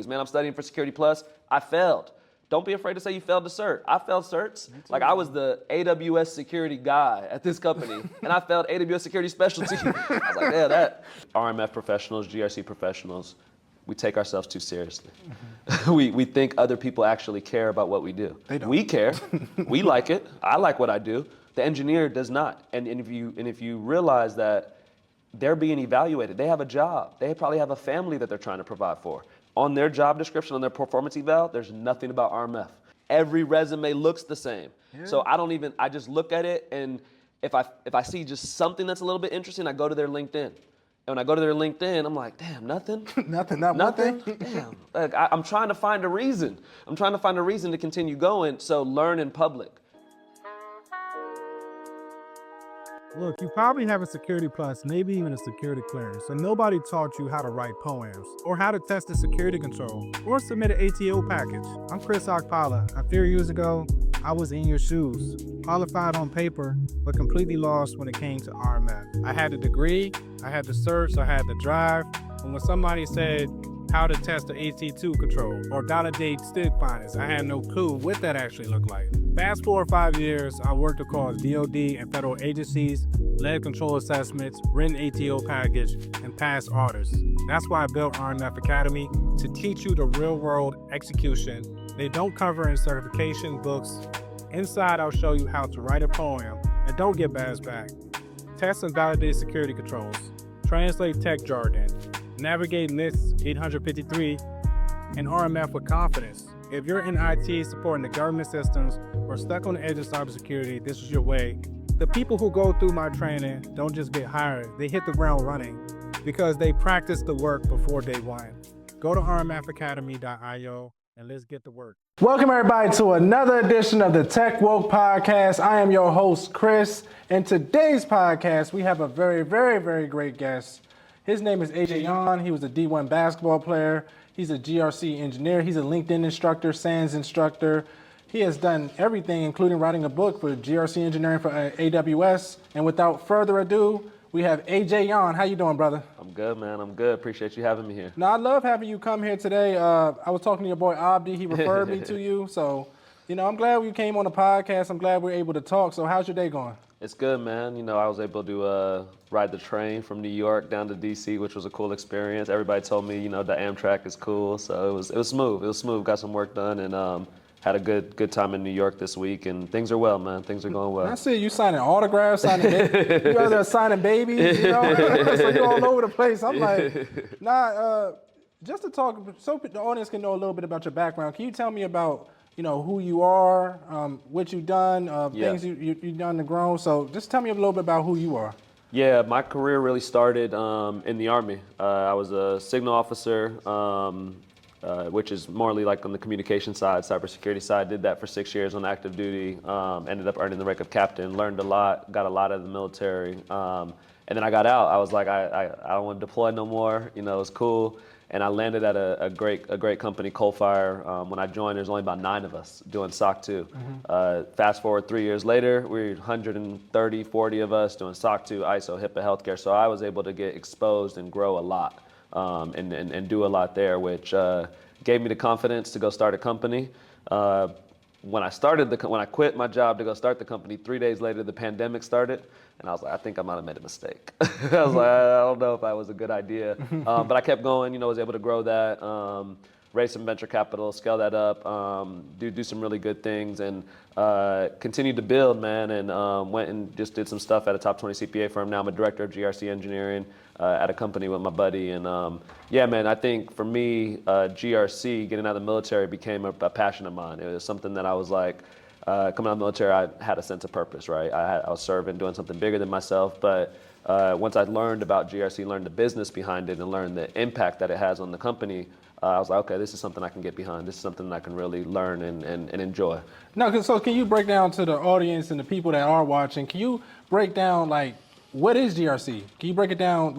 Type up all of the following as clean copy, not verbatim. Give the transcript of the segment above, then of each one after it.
news, man. I'm studying for Security Plus. I failed. Don't be afraid to say you failed the cert. I failed certs. Like, I was the AWS security guy at this company, and I failed AWS security specialty. I was like, yeah, that. RMF professionals, GRC professionals, we take ourselves too seriously. We think other people actually care about what we do. They don't. We care. We like it. I like what I do. The engineer does not. And if you realize that they're being evaluated, they have a job. They probably have a family that they're trying to provide for. On their job description, on their performance eval, there's nothing about RMF. Every resume looks the same. Yeah. So I just look at it, and if I see just something that's a little bit interesting, I go to their LinkedIn. And when I go to their LinkedIn, I'm like, damn, nothing? Nothing. Damn. Like, I'm trying to find a reason. I'm trying to find a reason to continue going, so learn in public. Look, you probably have a Security Plus, maybe even a security clearance, and nobody taught you how to write poems, or how to test a security control, or submit an ATO package. I'm Chris Akpala. A few years ago, I was in your shoes, qualified on paper, but completely lost when it came to RMF. I had the degree, I had the certs, I had the drive, and when somebody said how to test the AT2 control or validate stick findings, I had no clue what that actually looked like. Fast forward 5 years, I worked across DoD and federal agencies, led control assessments, written ATO package, and passed audits. That's why I built RMF Academy, to teach you the real-world execution they don't cover in certification books. Inside, I'll show you how to write a poem and don't get badge back. Test and validate security controls, translate tech jargon, navigate NIST 853, and RMF with confidence. If you're in IT supporting the government systems or stuck on the edge of cybersecurity, this is your way. The people who go through my training don't just get hired, they hit the ground running because they practice the work before day one. Go to rmfacademy.io and let's get to work. Welcome everybody to another edition of the Tech Woke Podcast. I am your host, Chris. In today's podcast, we have a very, very, very great guest. His name is AJ Yan. He was a D1 basketball player. He's a GRC engineer. He's a LinkedIn instructor, SANS instructor. He has done everything, including writing a book for GRC engineering for AWS. And without further ado, we have AJ Yan. How you doing, brother? I'm good, man. I'm good. Appreciate you having me here. No, I love having you come here today. I was talking to your boy Abdi. He referred me to you. So, I'm glad you came on the podcast. I'm glad we're able to talk. So how's your day going? It's good, man. I was able to ride the train from New York down to DC, which was a cool experience. Everybody told me, the Amtrak is cool. So it was smooth. It was smooth. Got some work done and had a good time in New York this week. And things are well, man. Things are going well. I see you signing autographs, you out there signing babies, so you're all over the place. I'm like, just to talk, so the audience can know a little bit about your background. Can you tell me about who you are, what you've done, things you've done to grow. So just tell me a little bit about who you are. Yeah, my career really started in the Army. I was a signal officer, which is more like on the communication side, cybersecurity side. Did that for 6 years on active duty. Ended up earning the rank of captain, learned a lot, got a lot out of the military. And then I got out. I was like, I don't want to deploy no more. It was cool. And I landed at a great company, Coalfire. When I joined, there's only about 9 of us doing SOC 2. Fast forward 3 years later, we're 130, 40 of us doing SOC 2, ISO, HIPAA, healthcare. So I was able to get exposed and grow a lot and do a lot there, which gave me the confidence to go start a company. When I quit my job to go start the company, 3 days later, the pandemic started. And I was like, I think I might have made a mistake. I was like, I don't know if that was a good idea. But I kept going, was able to grow that, raise some venture capital, scale that up, do some really good things, and continued to build, man, and went and just did some stuff at a top 20 CPA firm. Now I'm a director of GRC engineering at a company with my buddy. And yeah, man, I think for me, GRC, getting out of the military, became a passion of mine. It was something that I was like, coming out of the military, I had a sense of purpose, right? I was serving, doing something bigger than myself. But once I learned about GRC, learned the business behind it, and learned the impact that it has on the company, I was like, okay, this is something I can get behind. This is something that I can really learn and enjoy. No, so can you break down to the audience and the people that are watching, can you break down, what is GRC? Can you break it down,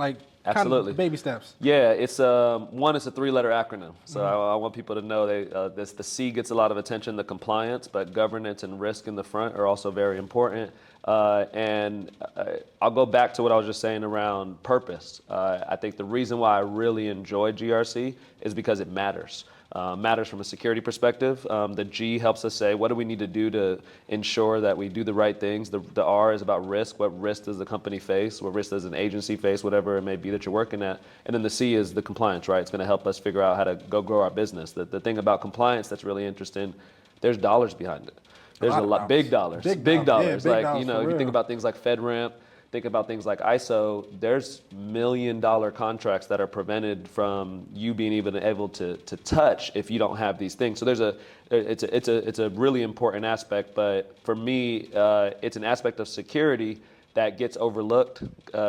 Absolutely. Kind of baby steps? Yeah, it's it's a 3-letter acronym. So I want people to know the C gets a lot of attention, the compliance, but governance and risk in the front are also very important. I'll go back to what I was just saying around purpose. I think the reason why I really enjoy GRC is because it matters. Matters from a security perspective. The G helps us say, what do we need to do to ensure that we do the right things? The R is about risk. What risk does the company face? What risk does an agency face? Whatever it may be that you're working at. And then the C is the compliance, right? It's going to help us figure out how to go grow our business. The thing about compliance that's really interesting, there's dollars behind it. There's a lot, big dollars. Big dollars. Yeah, big like, dollars, you know, for you think real. about things like FedRAMP, think about things like ISO, there's $1 million contracts that are prevented from you being even able to touch if you don't have these things. So it's a really important aspect, but for me, it's an aspect of security that gets overlooked.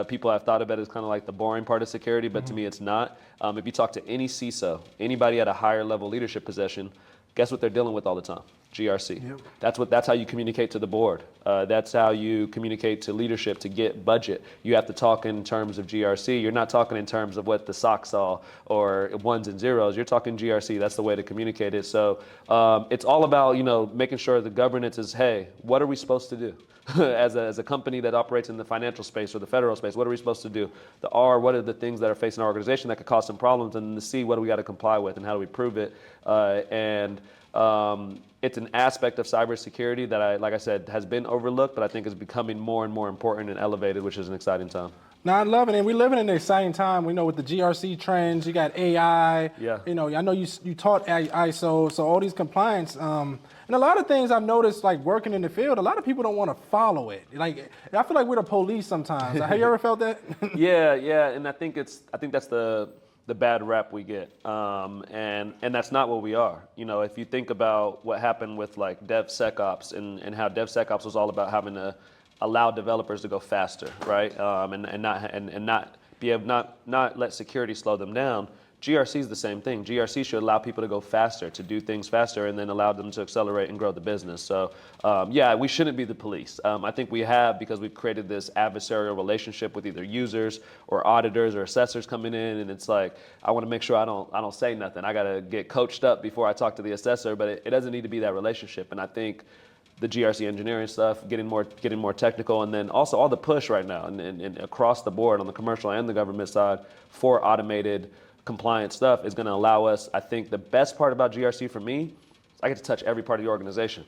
People have thought about it as kind of like the boring part of security, but to me it's not. If you talk to any CISO, anybody at a higher level leadership position, guess what they're dealing with all the time? GRC. Yep. That's how you communicate to the board. That's how you communicate to leadership to get budget. You have to talk in terms of GRC. You're not talking in terms of what the SOC saw or ones and zeros. You're talking GRC. That's the way to communicate it. So it's all about, you know, making sure the governance is, hey, what are we supposed to do? As a company that operates in the financial space or the federal space, what are we supposed to do? The R, what are the things that are facing our organization that could cause some problems? And the C, what do we got to comply with and how do we prove it? It's an aspect of cybersecurity that like I said, has been overlooked, but I think is becoming more and more important and elevated, which is an exciting time. No, I love it, and we're living in an exciting time. We know with the GRC trends, you got AI. Yeah. You know, I know you taught ISO, so all these compliance. And a lot of things I've noticed, like working in the field, a lot of people don't want to follow it. Like, I feel like we're the police sometimes. Have you ever felt that? Yeah, and I think that's the bad rap we get, and that's not what we are. You know, if you think about what happened with like DevSecOps and how DevSecOps was all about having to allow developers to go faster, right? And not let security slow them down. GRC is the same thing. GRC should allow people to go faster, to do things faster, and then allow them to accelerate and grow the business. So, yeah, we shouldn't be the police. I think we have, because we've created this adversarial relationship with either users or auditors or assessors coming in, and it's like, I want to make sure I don't say nothing. I got to get coached up before I talk to the assessor, but it doesn't need to be that relationship. And I think the GRC engineering stuff, getting more technical, and then also all the push right now and across the board on the commercial and the government side for automated compliance stuff is going to allow us. I think the best part about GRC for me is I get to touch every part of the organization.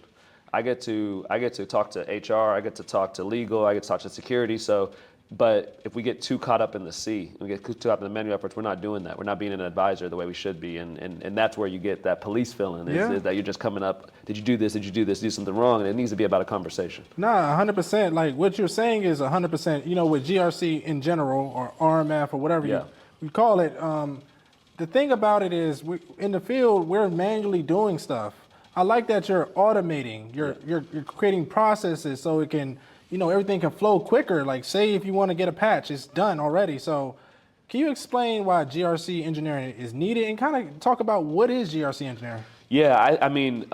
I get to talk to HR, I get to talk to legal, I get to talk to security. So, but if we get too caught up in the C, we get too caught up in the menu efforts, we're not doing that. We're not being an advisor the way we should be, and that's where you get that police feeling is that you're just coming up. Did you do this? Did you do this? Do something wrong? And it needs to be about a conversation. Nah, 100%. Like what you're saying is 100%. You know, with GRC in general or RMF or whatever you call it. The thing about it is, in the field, we're manually doing stuff. I like that you're automating. You're creating processes so it can, you know, everything can flow quicker. Like, say if you want to get a patch, it's done already. So, can you explain why GRC engineering is needed and kind of talk about what is GRC engineering? Yeah, I mean,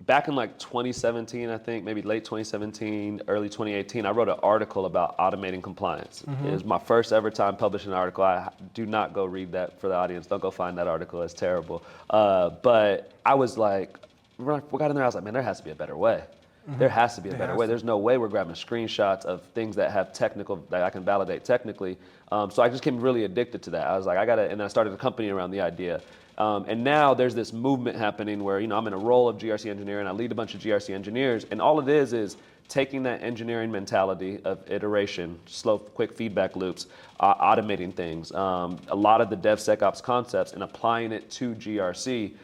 back in like 2017, I think, maybe late 2017, early 2018, I wrote an article about automating compliance. It was my first ever time publishing an article. I do not go read that for the audience. Don't go find that article. It's terrible. But I was like, we got in there, I was like, man, there has to be a better way. There has to be a better way. There's no way we're grabbing screenshots of things that have technical, that I can validate technically. So I just became really addicted to that. I was like, and then I started a company around the idea. And now there's this movement happening where, you know, I'm in a role of GRC engineer and I lead a bunch of GRC engineers, and all it is taking that engineering mentality of iteration, slow, quick feedback loops, automating things, a lot of the DevSecOps concepts, and applying it to GRC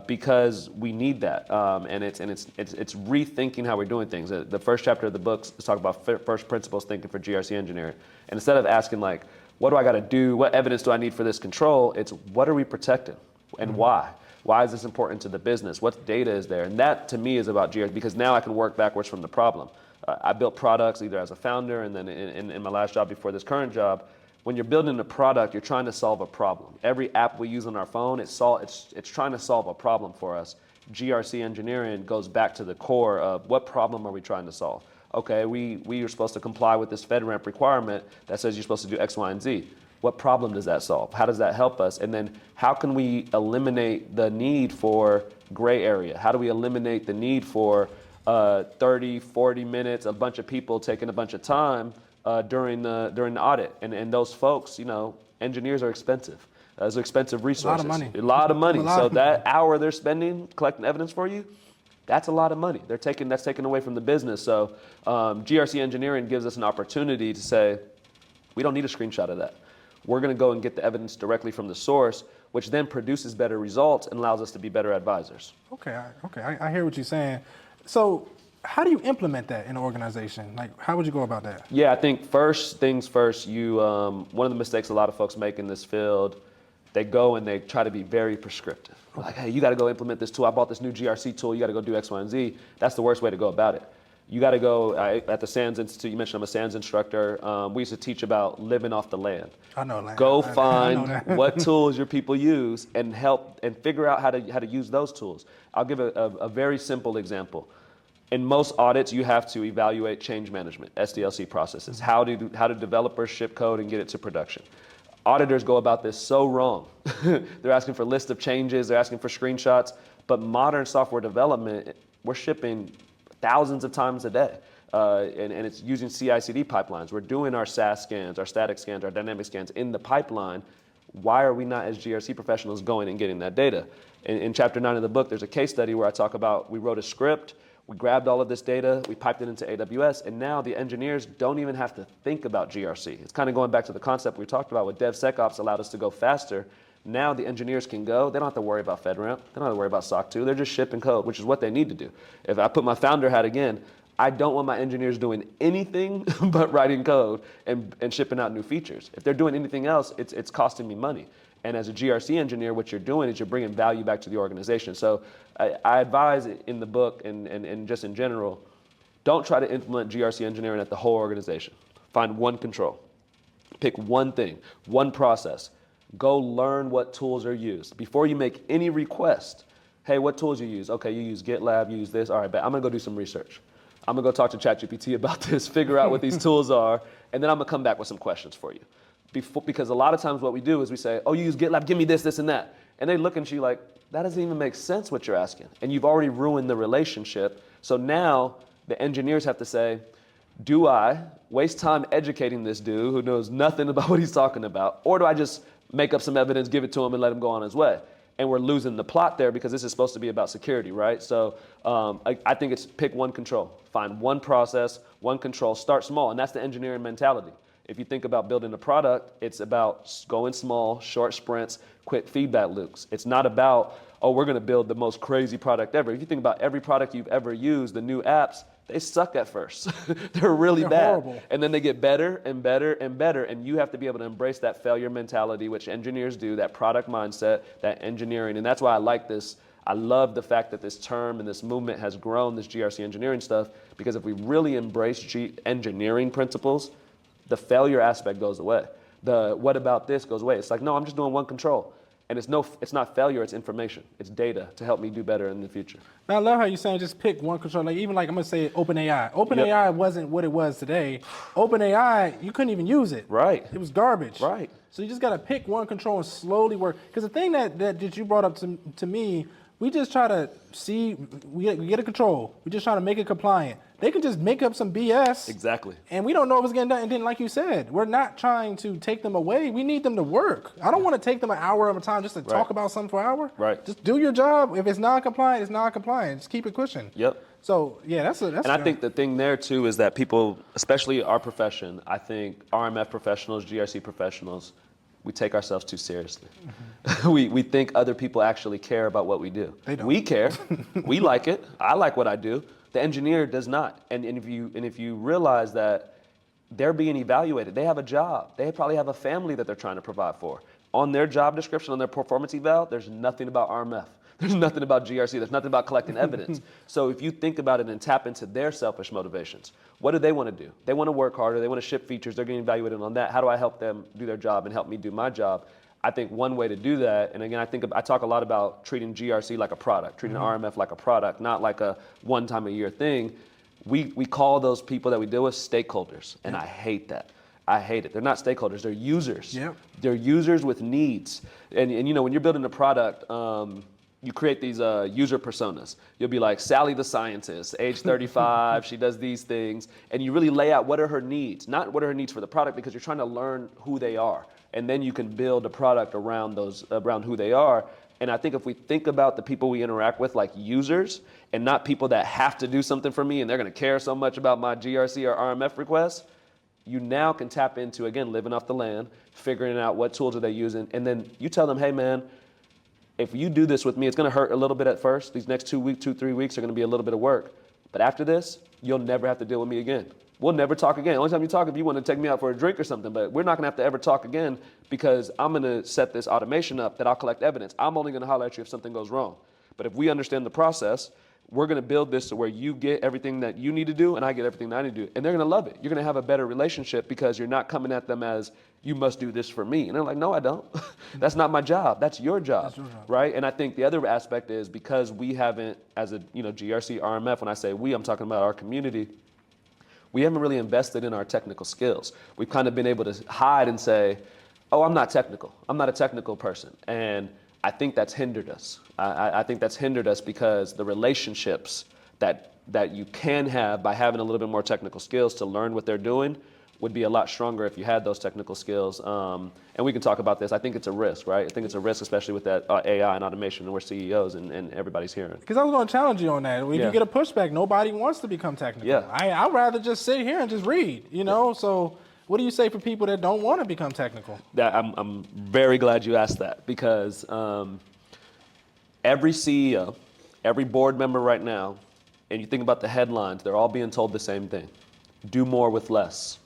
because we need that. And it's rethinking how we're doing things. The first chapter of the book is talking about first principles thinking for GRC engineering. And instead of asking like, what do I got to do? What evidence do I need for this control? It's what are we protecting and why? Why is this important to the business? What data is there? And that to me is about GRC, because now I can work backwards from the problem. I built products either as a founder and then in my last job before this current job. When you're building a product, you're trying to solve a problem. Every app we use on our phone, it's trying to solve a problem for us. GRC engineering goes back to the core of what problem are we trying to solve? Okay, we are supposed to comply with this FedRAMP requirement that says you're supposed to do X, Y, and Z. What problem does that solve? How does that help us? And then how can we eliminate the need for gray area? How do we eliminate the need for 30, 40 minutes, a bunch of people taking a bunch of time during the audit. And those folks, engineers are expensive. Those are expensive resources. money. A lot of money. A lot So of that hour they're spending collecting evidence for you, that's a lot of money. That's taken away from the business. So GRC engineering gives us an opportunity to say, we don't need a screenshot of that. We're going to go and get the evidence directly from the source, which then produces better results and allows us to be better advisors. Okay, I hear what you're saying. So how do you implement that in an organization? Like, how would you go about that? Yeah, I think first things first, one of the mistakes a lot of folks make in this field, they go and they try to be very prescriptive. Like, hey, you got to go implement this tool. I bought this new GRC tool. You got to go do X, Y, and Z. That's the worst way to go about it. You got to go at the SANS Institute. You mentioned I'm a SANS instructor. We used to teach about living off the land. I know land. Go I know find that. what tools your people use and help and figure out how to use those tools. I'll give a very simple example. In most audits, you have to evaluate change management, SDLC processes. How do developers ship code and get it to production? Auditors go about this so wrong. They're asking for lists of changes, they're asking for screenshots, but modern software development, we're shipping thousands of times a day. And it's using CI/CD pipelines. We're doing our SAS scans, our static scans, our dynamic scans in the pipeline. Why are we not, as GRC professionals, going and getting that data? In chapter 9 of the book, there's a case study where I talk about we wrote a script, we grabbed all of this data, we piped it into AWS, and now the engineers don't even have to think about GRC. It's kind of going back to the concept we talked about with DevSecOps allowed us to go faster. Now the engineers can go, they don't have to worry about FedRAMP, they don't have to worry about SOC 2, they're just shipping code, which is what they need to do. If I put my founder hat again, I don't want my engineers doing anything but writing code and shipping out new features. If they're doing anything else, it's costing me money. And as a GRC engineer, what you're doing is you're bringing value back to the organization. So I advise in the book and just in general, don't try to implement GRC engineering at the whole organization. Find one control. Pick one thing, one process. Go learn what tools are used. Before you make any request, hey, what tools you use? Okay, you use GitLab, you use this. All right, bet I'm gonna go do some research. I'm gonna go talk to ChatGPT about this, figure out what these tools are, and then I'm gonna come back with some questions for you. Because a lot of times what we do is we say, oh, you use GitLab, give me this, this, and that. And they look at you like, that doesn't even make sense what you're asking. And you've already ruined the relationship. So now the engineers have to say, do I waste time educating this dude who knows nothing about what he's talking about? Or do I just make up some evidence, give it to him, and let him go on his way? And we're losing the plot there because this is supposed to be about security, right? So I think it's pick one control. Find one process, one control, start small. And that's the engineering mentality. If you think about building a product, it's about going small, short sprints, quick feedback loops. It's not about, oh, we're going to build the most crazy product ever. If you think about every product you've ever used, the new apps, they suck at first. They're really bad. Horrible. And then they get better and better and better. And you have to be able to embrace that failure mentality, which engineers do, that product mindset, that engineering. And that's why I like this. I love the fact that this term and this movement has grown, this GRC engineering stuff, because if we really embrace engineering principles, the failure aspect goes away. The what about this goes away. It's like, no, I'm just doing one control. And it's not failure, it's information. It's data to help me do better in the future. Now, I love how you're saying just pick one control. Like, even like I'm going to say OpenAI. OpenAI wasn't what it was today. OpenAI, you couldn't even use it. Right. It was garbage. Right. So you just got to pick one control and slowly work. Because the thing that you brought up to me, we just try to see, we get a control. We just try to make it compliant. They can just make up some BS. Exactly. And we don't know if it's getting done. And then, like you said, we're not trying to take them away. We need them to work. I don't want to take them an hour at a time just to talk about something for an hour. Right. Just do your job. If it's non-compliant, it's non-compliant. Just keep it pushing. Yep. So, yeah, that's And I think the thing there, too, is that people, especially our profession, I think RMF professionals, GRC professionals, we take ourselves too seriously. Mm-hmm. we think other people actually care about what we do. They don't. We care. We like it. I like what I do. The engineer does not. And if you realize that they're being evaluated, they have a job. They probably have a family that they're trying to provide for. On their job description, on their performance eval, there's nothing about RMF. There's nothing about GRC. There's nothing about collecting evidence. So if you think about it and tap into their selfish motivations, what do they want to do? They want to work harder. They want to ship features. They're getting evaluated on that. How do I help them do their job and help me do my job? I think one way to do that, and again, I talk a lot about treating GRC like a product, treating RMF like a product, not like a one-time-a-year thing. We call those people that we deal with stakeholders, and I hate that. I hate it. They're not stakeholders. They're users. Yep. They're users with needs. And you know, when you're building a product, you create these user personas. You'll be like Sally the scientist, age 35, she does these things, and you really lay out what are her needs, not what are her needs for the product, because you're trying to learn who they are, and then you can build a product around around who they are. And I think if we think about the people we interact with like users and not people that have to do something for me and they're going to care so much about my GRC or RMF requests, you now can tap into, again, living off the land, figuring out what tools are they using, and then you tell them, hey man, if you do this with me, it's going to hurt a little bit at first. These next 3 weeks are going to be a little bit of work. But after this, you'll never have to deal with me again. We'll never talk again. Only time you talk if you want to take me out for a drink or something, but we're not going to have to ever talk again because I'm going to set this automation up that I'll collect evidence. I'm only going to holler at you if something goes wrong. But if we understand the process, we're going to build this to where you get everything that you need to do and I get everything that I need to do. And they're going to love it. You're going to have a better relationship because you're not coming at them as, you must do this for me. And they're like, no, I don't. That's not my job. That's your job, right? And I think the other aspect is because we haven't, as a GRC, RMF, when I say we, I'm talking about our community, we haven't really invested in our technical skills. We've kind of been able to hide and say, oh, I'm not technical. I'm not a technical person. And I think that's hindered us. I think that's hindered us because the relationships that you can have by having a little bit more technical skills to learn what they're doing would be a lot stronger if you had those technical skills. And we can talk about this. I think it's a risk, right? I think it's a risk, especially with that AI and automation, and we're CEOs and everybody's hearing. Because I was going to challenge you on that. If you get a pushback, nobody wants to become technical. Yeah. I'd rather just sit here and just read, So what do you say for people that don't want to become technical? I'm very glad you asked that because every CEO, every board member right now, and you think about the headlines, they're all being told the same thing. Do more with less.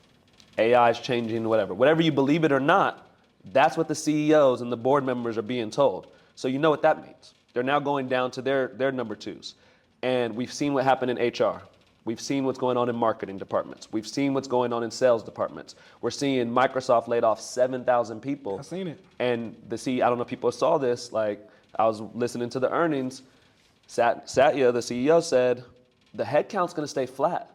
AI is changing, whatever you believe it or not, that's what the CEOs and the board members are being told. So you know what that means. They're now going down to their number twos. And we've seen what happened in HR. We've seen what's going on in marketing departments. We've seen what's going on in sales departments. We're seeing Microsoft laid off 7,000 people. I've seen it. And I don't know if people saw this, like I was listening to the earnings, Satya, the CEO, said the headcount's gonna stay flat.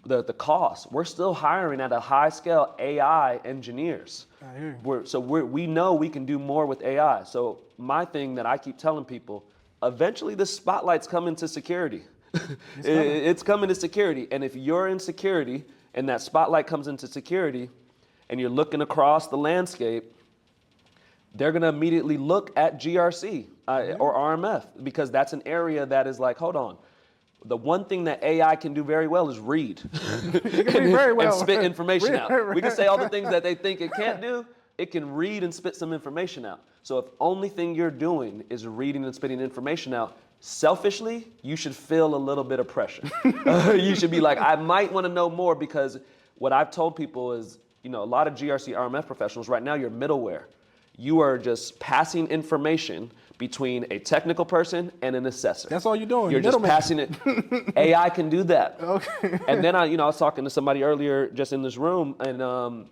The cost, we're still hiring at a high scale AI engineers. I hear you. We know we can do more with AI. So my thing that I keep telling people, eventually the spotlight's coming to security. It's coming to security. And if you're in security and that spotlight comes into security and you're looking across the landscape, they're going to immediately look at GRC or RMF because that's an area that is like, hold on. The one thing that AI can do very well is read and spit information out. We can say all the things that they think it can't do. It can read and spit some information out. So if only thing you're doing is reading and spitting information out, selfishly, you should feel a little bit of pressure. You should be like, I might want to know more because what I've told people is, a lot of GRC RMF professionals right now, you're middleware. You are just passing information between a technical person and an assessor. That's all you're doing. You're just passing it. AI can do that. Okay. And then I was talking to somebody earlier just in this room, and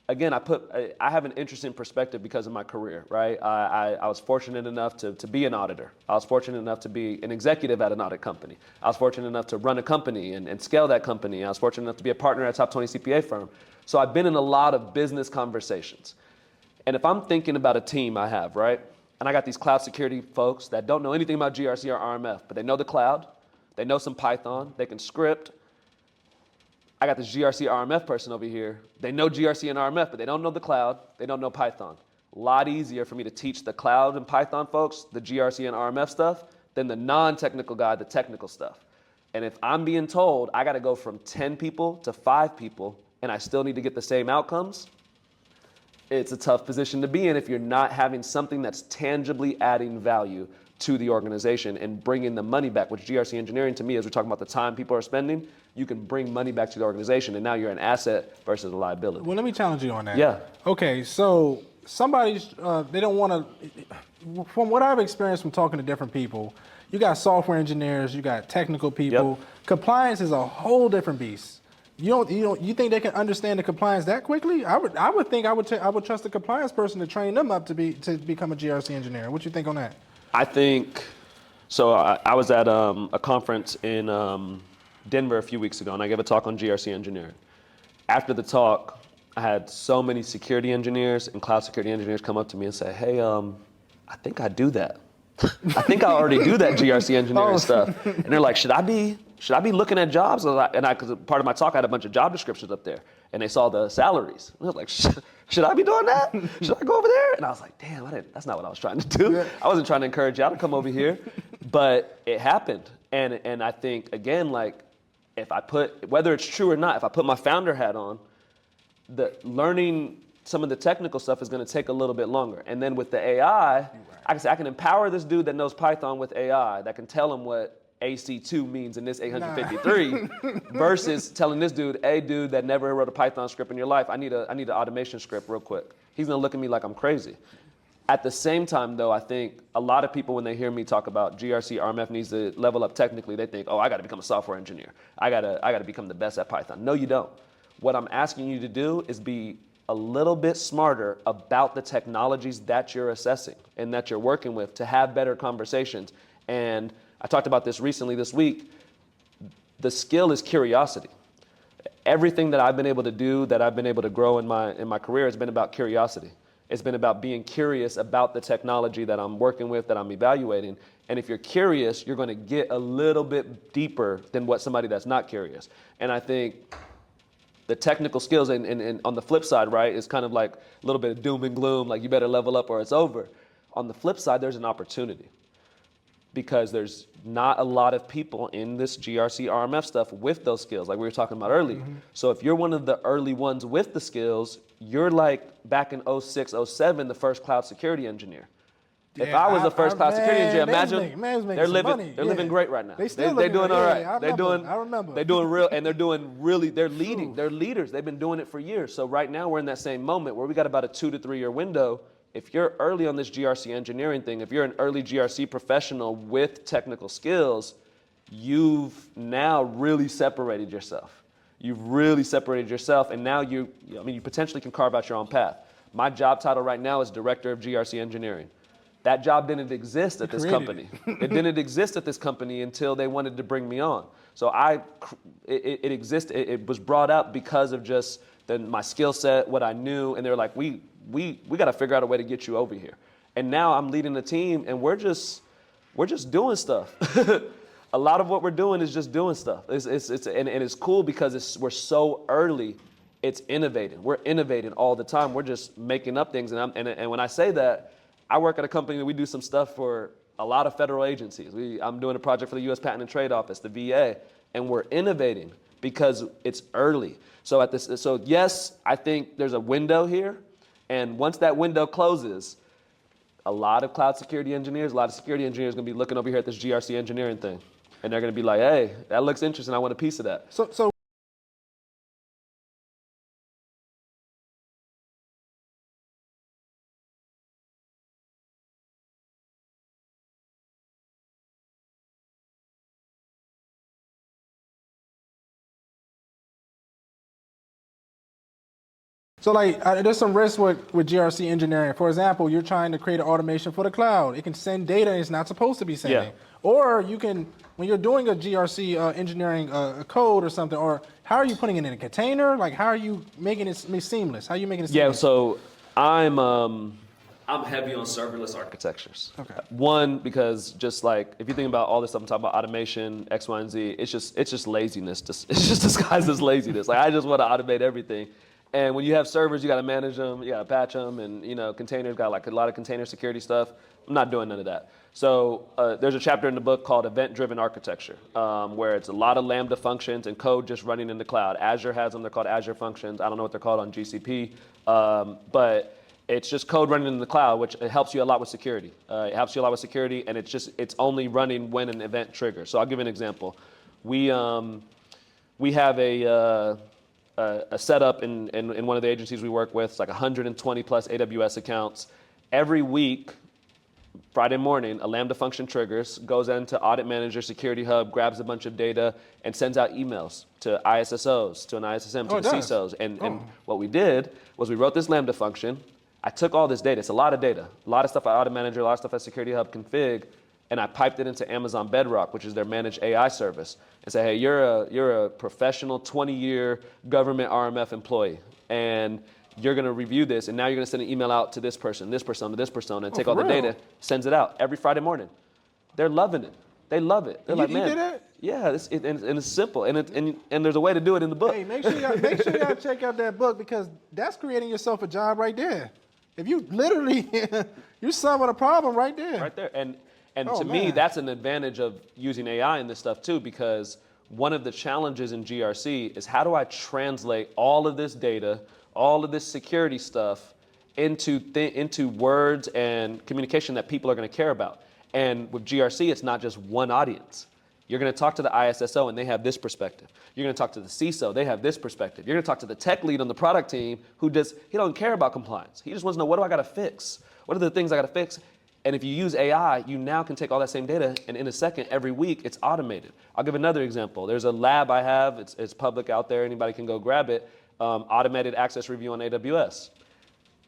again, I have an interesting perspective because of my career, right? I was fortunate enough to be an auditor. I was fortunate enough to be an executive at an audit company. I was fortunate enough to run a company and scale that company. I was fortunate enough to be a partner at a top 20 CPA firm. So I've been in a lot of business conversations. And if I'm thinking about a team I have, right? And I got these cloud security folks that don't know anything about GRC or RMF, but they know the cloud, they know some Python, they can script. I got this GRC RMF person over here. They know GRC and RMF, but they don't know the cloud, they don't know Python. A lot easier for me to teach the cloud and Python folks the GRC and RMF stuff than the non-technical guy, the technical stuff. And if I'm being told I gotta go from 10 people to 5 people and I still need to get the same outcomes, it's a tough position to be in if you're not having something that's tangibly adding value to the organization and bringing the money back, which GRC engineering to me, as we're talking about the time people are spending, you can bring money back to the organization and now you're an asset versus a liability. Well, let me challenge you on that. Yeah. Okay, so somebody's, they don't want to, from what I've experienced from talking to different people, you got software engineers, you got technical people. Yep. Compliance is a whole different beast. You think they can understand the compliance that quickly? I would think I would trust a compliance person to train them up to become a GRC engineer. What you think on that? I think so. I was at a conference in Denver a few weeks ago, and I gave a talk on GRC engineering. After the talk, I had so many security engineers and cloud security engineers come up to me and say, "Hey, I think I do that." I think I already do that GRC engineering stuff. And they're like, should I be looking at jobs? Because part of my talk, I had a bunch of job descriptions up there, and they saw the salaries. And I was like, should I be doing that? Should I go over there? And I was like, damn, that's not what I was trying to do. Yeah. I wasn't trying to encourage y'all to come over here, but it happened. And I think, again, like, if I put, whether it's true or not, if I put my founder hat on, the learning some of the technical stuff is going to take a little bit longer. And then with the AI, I can say I can empower this dude that knows Python with AI that can tell him what AC2 means in this 853 versus telling this dude, hey, dude that never wrote a Python script in your life, I need an automation script real quick. He's going to look at me like I'm crazy. At the same time, though, I think a lot of people, when they hear me talk about GRC RMF needs to level up technically, they think, oh, I got to become a software engineer. I got to become the best at Python. No, you don't. What I'm asking you to do is be a little bit smarter about the technologies that you're assessing and that you're working with to have better conversations. And I talked about this recently this week. The skill is curiosity. Everything that I've been able to do, that I've been able to grow in my career has been about curiosity. It's been about being curious about the technology that I'm working with, that I'm evaluating. And if you're curious, you're going to get a little bit deeper than what somebody that's not curious. And I think the technical skills, and on the flip side, right, is kind of like a little bit of doom and gloom, like you better level up or it's over. On the flip side, there's an opportunity because there's not a lot of people in this GRC RMF stuff with those skills, like we were talking about earlier. Mm-hmm. So if you're one of the early ones with the skills, you're like back in 06, 07, the first cloud security engineer. Yeah, if I was the first cloud security engineer, imagine they're living great right now. They're doing all right. I remember. They're doing real, and they're doing really. They're leading. They're leaders. They've been doing it for years. So right now we're in that same moment where we got about a 2 to 3 year window. If you're early on this GRC engineering thing, if you're an early GRC professional with technical skills, you've now really separated yourself. You've really separated yourself, and now you potentially can carve out your own path. My job title right now is Director of GRC Engineering. That job didn't exist at this company. It didn't exist at this company until they wanted to bring me on. So it existed. It was brought up because of just my skill set, what I knew, and they were like, we got to figure out a way to get you over here. And now I'm leading the team, and we're just doing stuff. A lot of what we're doing is just doing stuff. It's cool because we're so early. It's innovating. We're innovating all the time. We're just making up things. And when I say that, I work at a company that we do some stuff for a lot of federal agencies. I'm doing a project for the U.S. Patent and Trade Office, the VA, and we're innovating because it's early. So yes, I think there's a window here, and once that window closes, a lot of cloud security engineers, a lot of security engineers are going to be looking over here at this GRC engineering thing, and they're going to be like, hey, that looks interesting. I want a piece of that. So like, there's some risk with GRC engineering. For example, you're trying to create an automation for the cloud. It can send data it's not supposed to be sending. Yeah. Or you can, when you're doing a GRC engineering code or something, or how are you putting it in a container? Like, how are you making it seamless? How are you making it seamless? Yeah, so I'm heavy on serverless architectures. Okay. One, because just like, if you think about all this stuff I'm talking about, automation, X, Y, and Z, it's just laziness. It's just disguised as laziness. Like, I just want to automate everything. And when you have servers, you got to manage them, you got to patch them, and containers got like a lot of container security stuff. I'm not doing none of that. So there's a chapter in the book called Event-Driven Architecture, where it's a lot of Lambda functions and code just running in the cloud. Azure has them. They're called Azure functions. I don't know what they're called on GCP, but it's just code running in the cloud, which it helps you a lot with security. It helps you a lot with security, and it's only running when an event triggers. So I'll give you an example. We have a setup in one of the agencies we work with. It's like 120 plus AWS accounts. Every week, Friday morning, a Lambda function triggers, goes into Audit Manager, Security Hub, grabs a bunch of data, and sends out emails to ISSOs, to an ISSM, to the CISOs. And what we did was we wrote this Lambda function. I took all this data. It's a lot of data. A lot of stuff at Audit Manager, a lot of stuff at Security Hub config, and I piped it into Amazon Bedrock, which is their managed AI service, and say, hey, you're a professional 20-year government RMF employee, and you're going to review this, and now you're going to send an email out to this person, this persona, and take all the for real? data, sends it out every Friday morning. They're loving it. They love it. They're like, You man, did it? yeah, and it's simple, and there's a way to do it in the book. Hey, make sure y'all check out that book, because that's creating yourself a job right there. If you literally, you're solving a problem right there. Right there. And Oh, to me, man. that's an advantage of using AI in this stuff too, because one of the challenges in GRC is how do I translate all of this data, all of this security stuff into words and communication that people are going to care about. And with GRC, it's not just one audience. You're going to talk to the ISSO and they have this perspective. You're going to talk to the CISO, they have this perspective. You're going to talk to the tech lead on the product team he don't care about compliance. He just wants to know, what do I got to fix? What are the things I got to fix? And if you use AI, you now can take all that same data, and in a second, every week, it's automated. I'll give another example. There's a lab I have, it's public out there, anybody can go grab it, automated access review on AWS.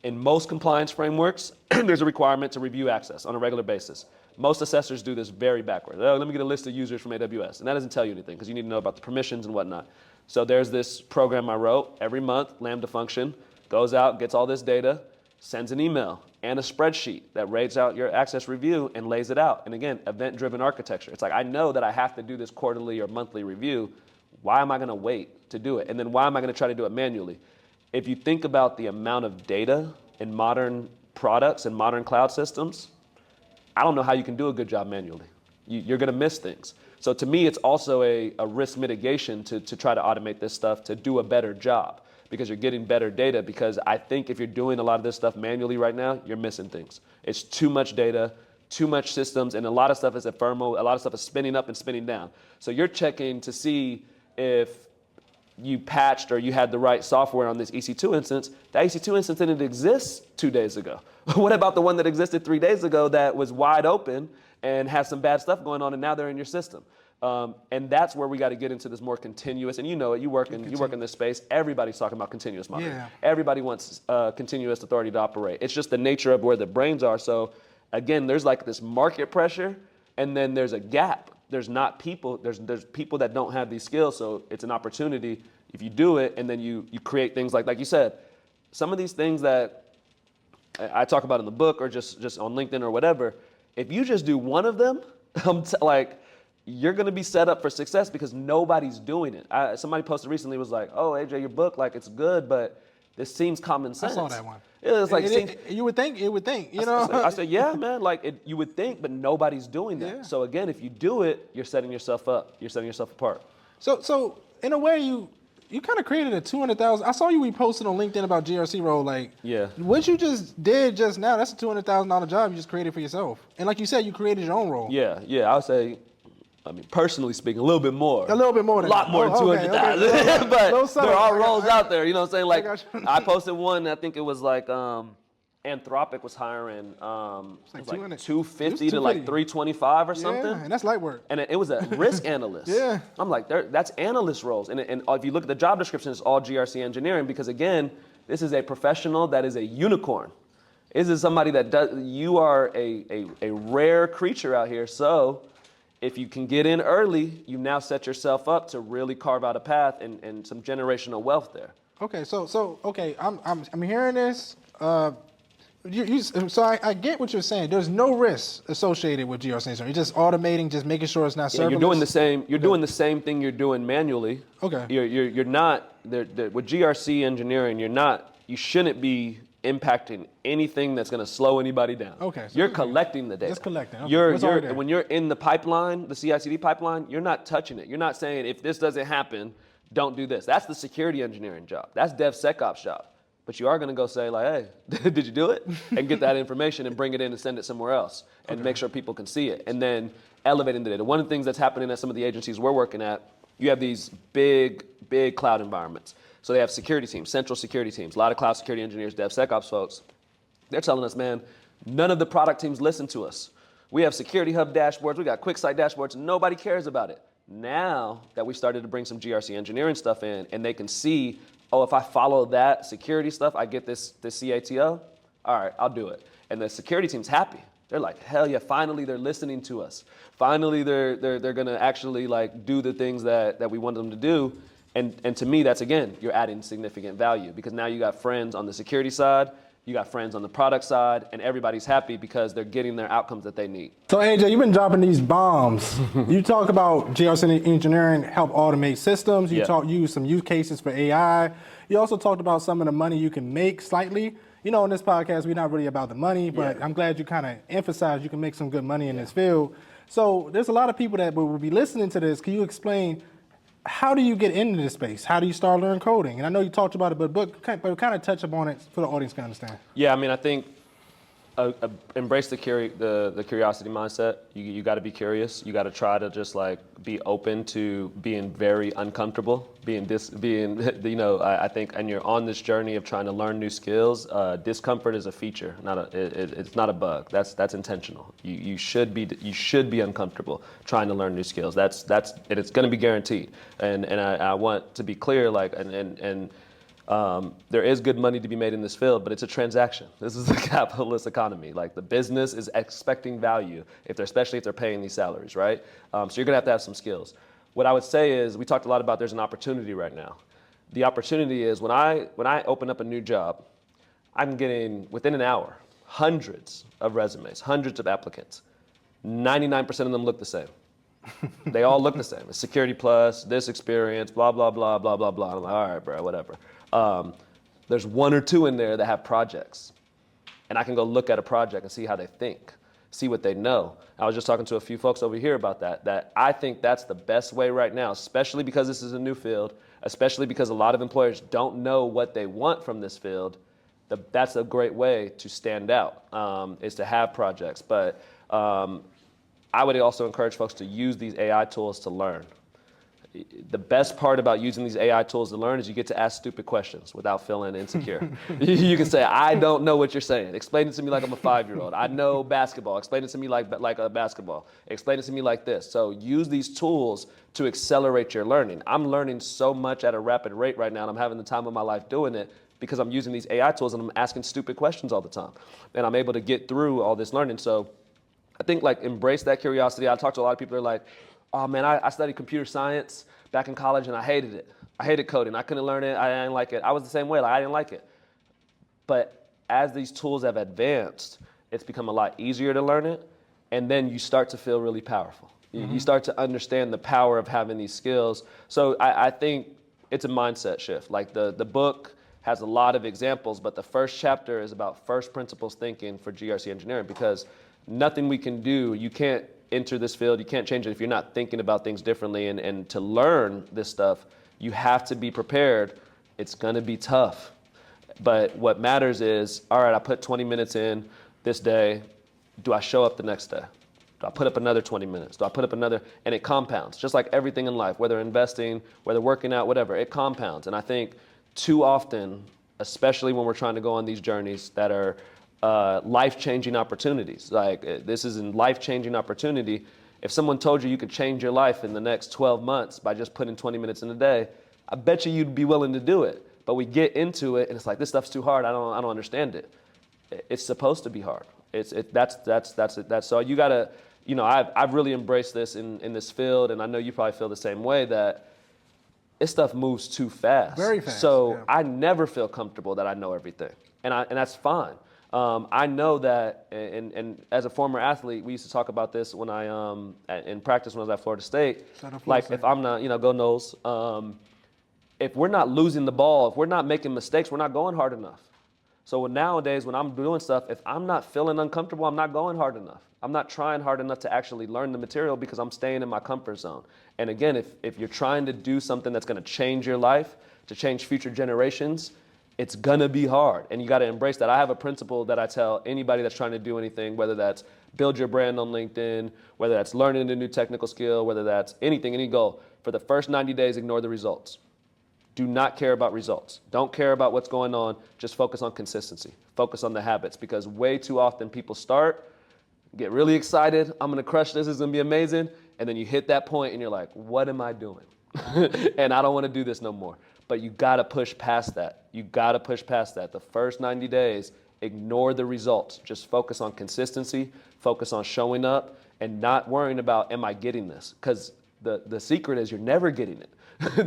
In most compliance frameworks, there's a requirement to review access on a regular basis. Most assessors do this very backwards. Oh, let me get a list of users from AWS. And that doesn't tell you anything, because you need to know about the permissions and whatnot. So there's this program I wrote every month, Lambda function, goes out, gets all this data, sends an email and a spreadsheet that rates out your access review and lays it out. And again, event-driven architecture. It's like, I know that I have to do this quarterly or monthly review. Why am I going to wait to do it? And then why am I going to try to do it manually? If you think about the amount of data in modern products and modern cloud systems, I don't know how you can do a good job manually. You're going to miss things. So to me, it's also a risk mitigation to try to automate this stuff to do a better job, because you're getting better data. Because I think if you're doing a lot of this stuff manually right now, you're missing things. It's too much data, too much systems, and a lot of stuff is ephemeral. A lot of stuff is spinning up and spinning down. So you're checking to see if you patched or you had the right software on this EC2 instance. That EC2 instance didn't exist 2 days ago. What about the one that existed 3 days ago that was wide open and has some bad stuff going on, and now they're in your system? And that's where we got to get into this more continuous. And you know it. You work in this space. Everybody's talking about continuous monitoring. Yeah. Everybody wants continuous authority to operate. It's just the nature of where the brains are. So again, there's like this market pressure, and then there's a gap. There's not people. There's people that don't have these skills. So it's an opportunity if you do it, and then you create things like you said, some of these things that I talk about in the book or just on LinkedIn or whatever. If you just do one of them, you're going to be set up for success, because nobody's doing it. Somebody posted recently, was like, "Oh, AJ, your book, it's good, but this seems common sense." I saw that one. It's like you would think, you know. I said, yeah, man, you would think, but nobody's doing that. Yeah. So again, if you do it, you're setting yourself up. You're setting yourself apart. So in a way, you kind of created a 200,000. I saw you reposted on LinkedIn about GRC role. Yeah. What you just did just now, that's a $200,000 job you just created for yourself. And like you said, you created your own role. Yeah. I would say, personally speaking, a little bit more. A little bit more than a lot more than 200,000. Okay. But there are roles out there. You know what I'm saying? got you. I posted one. I think it was Anthropic was hiring it was 200. 250 to 325 or something. Yeah, and that's light work. And it was a risk analyst. Yeah. I'm like, that's analyst roles. And if you look at the job description, it's all GRC engineering, because again, this is a professional that is a unicorn. This is somebody you are a rare creature out here. So if you can get in early, you now set yourself up to really carve out a path and some generational wealth there. Okay, so I'm hearing this. So I get what you're saying. There's no risk associated with GRC. You're just automating, just making sure it's not serverless. You're doing the same. You're doing the same thing you're doing manually. Okay. You're not with GRC engineering. You shouldn't be impacting anything that's going to slow anybody down. Okay. So you're collecting the data. Just collecting. Okay. When you're in the pipeline, the CI/CD pipeline, you're not touching it. You're not saying, if this doesn't happen, don't do this. That's the security engineering job. That's DevSecOps job. But you are going to go say, hey, did you do it? And get that information and bring it in and send it somewhere else and make sure people can see it. And then elevating the data. One of the things that's happening at some of the agencies we're working at, you have these big cloud environments. So they have security teams, central security teams, a lot of cloud security engineers, DevSecOps folks. They're telling us, man, none of the product teams listen to us. We have security hub dashboards. We got quick site dashboards. Nobody cares about it. Now that we started to bring some GRC engineering stuff in, and they can see, if I follow that security stuff, I get this CATO. All right, I'll do it. And the security team's happy. They're like, hell yeah, finally they're listening to us. Finally they're gonna actually do the things that we want them to do. And to me, that's, again, you're adding significant value because now you got friends on the security side, you got friends on the product side, and everybody's happy because they're getting their outcomes that they need. So AJ, you've been dropping these bombs. You talk about GRC engineering help automate systems. You use some use cases for AI. You also talked about some of the money you can make slightly. You know, in this podcast, we're not really about the money, but I'm glad you kind of emphasize you can make some good money in this field. So there's a lot of people that will be listening to this. Can you explain, how do you get into this space? How do you start learning coding? And I know you talked about it, but kind of touch upon it for the audience to understand. Yeah, I mean, I think embrace the curiosity mindset. You got to be curious. You got to try to just like be open to being very uncomfortable, I think, and you're on this journey of trying to learn new skills. Discomfort is a feature, it's not a bug. That's intentional. You should be uncomfortable trying to learn new skills. And it's going to be guaranteed. And I want to be clear, like, there is good money to be made in this field, but it's a transaction. This is a capitalist economy. Like, the business is expecting value, especially if they're paying these salaries, right? So you're gonna have to have some skills. What I would say is, we talked a lot about there's an opportunity right now. The opportunity is when I open up a new job, I'm getting, within an hour, hundreds of resumes, hundreds of applicants. 99% of them look the same. They all look the same. It's security plus, this experience, blah, blah, blah, blah, blah, blah. I'm like, all right, bro, whatever. There's one or two in there that have projects. And I can go look at a project and see how they think, see what they know. I was just talking to a few folks over here about that I think that's the best way right now, especially because this is a new field, especially because a lot of employers don't know what they want from this field. That's a great way to stand out, is to have projects. But I would also encourage folks to use these AI tools to learn. The best part about using these AI tools to learn is you get to ask stupid questions without feeling insecure. You can say, I don't know what you're saying. Explain it to me like I'm a 5-year-old. I know basketball. Explain it to me like a basketball. Explain it to me like this. So use these tools to accelerate your learning. I'm learning so much at a rapid rate right now, and I'm having the time of my life doing it because I'm using these AI tools and I'm asking stupid questions all the time. And I'm able to get through all this learning. So I think, like, embrace that curiosity. I talk to a lot of people that are like, oh man, I studied computer science back in college and I hated it. I hated coding. I couldn't learn it. I didn't like it. I was the same way. Like, I didn't like it. But as these tools have advanced, it's become a lot easier to learn it. And then you start to feel really powerful. You start to understand the power of having these skills. So I think it's a mindset shift. Like, the book has a lot of examples, but the first chapter is about first principles thinking for GRC engineering, because nothing we can do, you can't enter this field, you can't change it if you're not thinking about things differently. And to learn this stuff, you have to be prepared. It's gonna be tough. But what matters is, all right, I put 20 minutes in this day. Do I show up the next day? Do I put up another 20 minutes? Do I put up another? And it compounds, just like everything in life, whether investing, whether working out, whatever, it compounds. And I think too often, especially when we're trying to go on these journeys that are life-changing opportunities. Like, this is a life-changing opportunity. If someone told you could change your life in the next 12 months by just putting 20 minutes in a day, I bet you'd be willing to do it. But we get into it and it's like, this stuff's too hard. I don't understand it. It's supposed to be hard. That's so you gotta, I've really embraced this in this field, and I know you probably feel the same way, that this stuff moves too fast. Very fast. So yeah. I never feel comfortable that I know everything, and that's fine. I know that, and as a former athlete, we used to talk about this when in practice when I was at Florida State. If I'm not, go Noles. If we're not losing the ball, if we're not making mistakes, we're not going hard enough. So nowadays, when I'm doing stuff, if I'm not feeling uncomfortable, I'm not going hard enough. I'm not trying hard enough to actually learn the material because I'm staying in my comfort zone. And again, if you're trying to do something that's going to change your life, to change future generations, it's gonna be hard, and you gotta embrace that. I have a principle that I tell anybody that's trying to do anything, whether that's build your brand on LinkedIn, whether that's learning a new technical skill, whether that's anything, any goal. For the first 90 days, ignore the results. Do not care about results. Don't care about what's going on. Just focus on consistency. Focus on the habits, because way too often people start, get really excited, I'm gonna crush this, it's gonna be amazing, and then you hit that point and you're like, what am I doing? And I don't wanna do this no more. But you gotta push past that. You gotta push past that. The first 90 days, ignore the results. Just focus on consistency, focus on showing up, and not worrying about, am I getting this? Because the secret is you're never getting it.